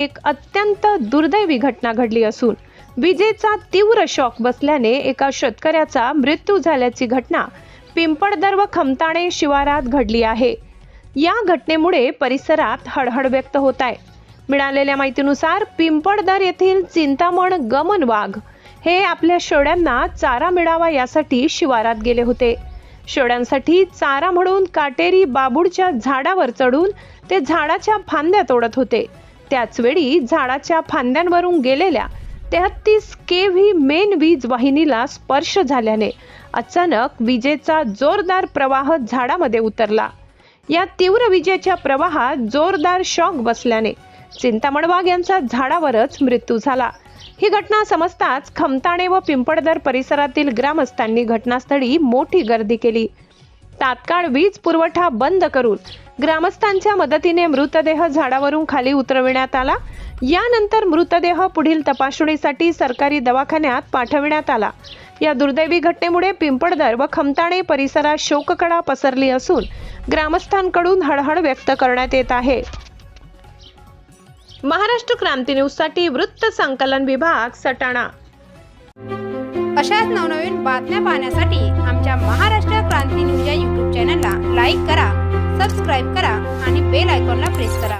एक अत्यंत दुर्दैवी घटना घडली असून विजेचा तीव्र शॉक बसल्याने एका शेतकऱ्याचा मृत्यू झाल्याची घटना पिंपळदर व खमताणे शिवारात घडली आहे। या घटनेमुळे परिसरात हळहळ व्यक्त होत आहे। मिळालेल्या माहितीनुसार पिंपळदर येथील चिंतामण गमन वाघ हे आपल्या शेळ्यांना चारा मिळावा यासाठी शिवारात गेले होते। शेळ्यांसाठी चारा म्हणून काटेरी बाबूडच्या झाडावर चढून ते झाडाच्या फांद्या तोडत होते। त्याचवेळी झाडाच्या फांद्यांवरून गेलेल्या 33 kV मेन वीज वाहिनीला स्पर्श झाल्याने अचानक विजेचा जोरदार प्रवाह झाडामध्ये उतरला। या तीव्र विजेच्या प्रवाहात जोरदार शॉक बसल्याने चिंतामण वाघ यांचा झाडावरच मृत्यू झाला। ही घटना समजताच खमताणे व पिंपळदर परिसरातील ग्रामस्थांनी घटनास्थळी मोठी गर्दी केली। तात्काळ वीज पुरवठा बंद करून ग्रामस्थांच्या मदतीने मृतदेह झाडावरून खाली उतरविण्यात आला। यानंतर मृतदेह पुढील तपासणीसाठी सरकारी दवाखान्यात पाठविण्यात आला। या दुर्दैवी घटनेमुळे पिंपळदर व खमताणे परिसरात शोककळा पसरली असून ग्रामस्थांकडून हळहळ व्यक्त करण्यात येत आहे। महाराष्ट्र क्रांती न्यूज साठी वृत्त संकलन विभाग सटाणा। अशाच नवनवीन बातम्या पाहण्यासाठी आमच्या महाराष्ट्र क्रांती न्यूज या YouTube चॅनलला लाईक करा, सबस्क्राईब करा आणि बेल आयकॉनला प्रेस करा।